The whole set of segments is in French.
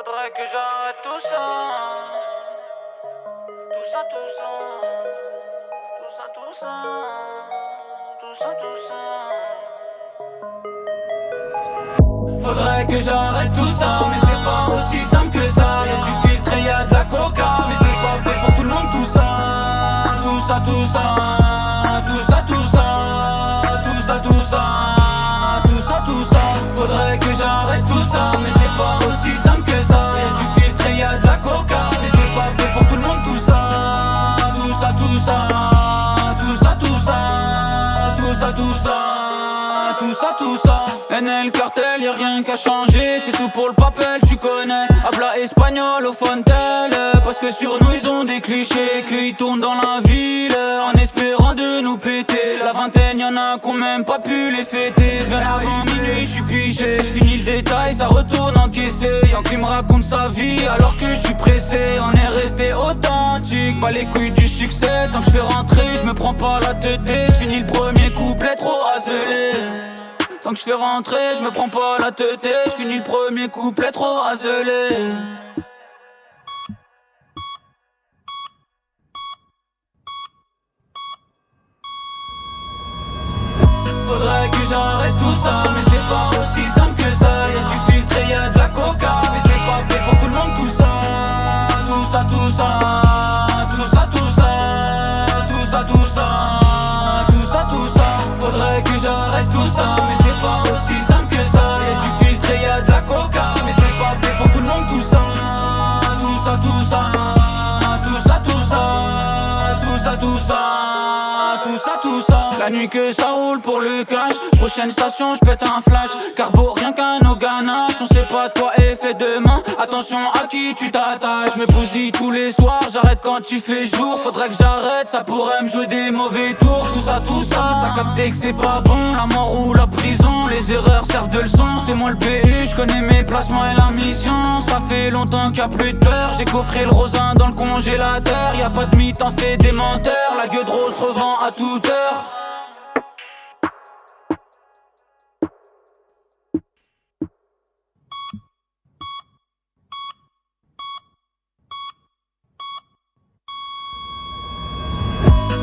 Faudrait que j'arrête tout ça. Tout ça, tout ça. Tout ça, tout ça. Tout ça, tout ça. Faudrait que j'arrête tout ça, mais c'est pas aussi simple que ça. Y'a du filtre et y'a de la coca, mais c'est pas fait pour tout le monde tout ça. Tout ça, tout ça. Tout ça, tout ça. Tout ça, tout ça. Tout ça, tout ça. Faudrait que j'arrête tout ça, mais c'est pas aussi simple que ça. Y'a du filtre et y'a de la coca, mais c'est pas fait pour tout le monde tout ça. Tout ça, tout ça. Tout ça, tout ça. Tout ça, tout ça. Tout ça, tout ça. NL cartel, y'a rien qu'à changer. C'est tout pour le papel, tu connais. Habla espagnol au Fontel. Parce que sur nous ils ont des clichés, qu'ils tournent dans la ville en espérant de nous péter. La vingtaine, y'en a qu'on même pas pu les fêter. Bien avant minuit, j'suis pigé. J'finis le détail, ça retourne encaissé. Y'en qui me raconte sa vie alors que j'suis pressé. On est resté authentique, pas les couilles du succès. Tant que j'fais rentrer, j'me prends pas la tête. J'finis le premier couplet trop azelé. Tant que je fais rentrer, je me prends pas la tête. Je finis le premier couplet trop azelé. Faudrait que j'arrête tout ça, mais c'est pas aussi simple que ça. Y'a du filtre et y'a de la coca, mais c'est pas fait pour tout le monde tout ça. Tout ça, tout ça. Tout ça, tout ça. Tout ça, tout ça. Tout ça, tout ça. Faudrait que j'arrête tout ça, mais c'est pas aussi simple que ça. Y'a du filtre et y'a de la coca, mais c'est pas fait pour tout le monde tout ça. Tout ça, tout ça. Tout ça, tout ça. Tout ça, tout ça. Tout ça, tout ça. La nuit que ça roule pour le cash. Prochaine station, j'pète un flash. Carbo rien qu'un au ganache. On sait pas de quoi est fait demain. Attention à qui tu t'attaches. Me bousille tous les soirs, j'arrête quand tu fais jour. Faudrait que j'arrête, ça pourrait me jouer des mauvais tours. Tout ça, t'as capté que c'est pas bon. La mort ou la prison, les erreurs servent de leçon. C'est moi le PU, j'connais mes placements et la mission. Ça fait longtemps qu'il y a plus de peur. J'ai coffré le rosin dans le congélateur. Y'a pas de mi-temps, c'est des menteurs. La gueule de rose revend à toute heure.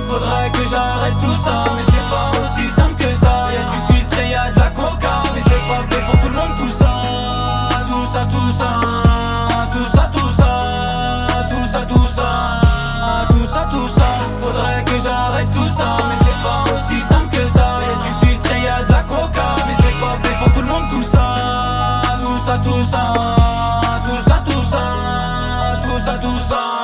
Faudrait que j'arrête tout ça, mais c'est pas aussi simple que ça. Y'a du filtre et y'a de la coca, mais c'est pas fait pour tout le monde tout ça. Tout ça, tout ça. Tout ça, tout ça. Tout ça, tout ça. Tout ça, tout ça. Faudrait que j'arrête tout ça, mais c'est pas aussi simple que ça. Y'a du filtre et y'a de la coca, mais c'est pas fait pour tout le monde tout ça. Tout ça, tout ça. Tout ça, tout ça. Tout ça, tout ça.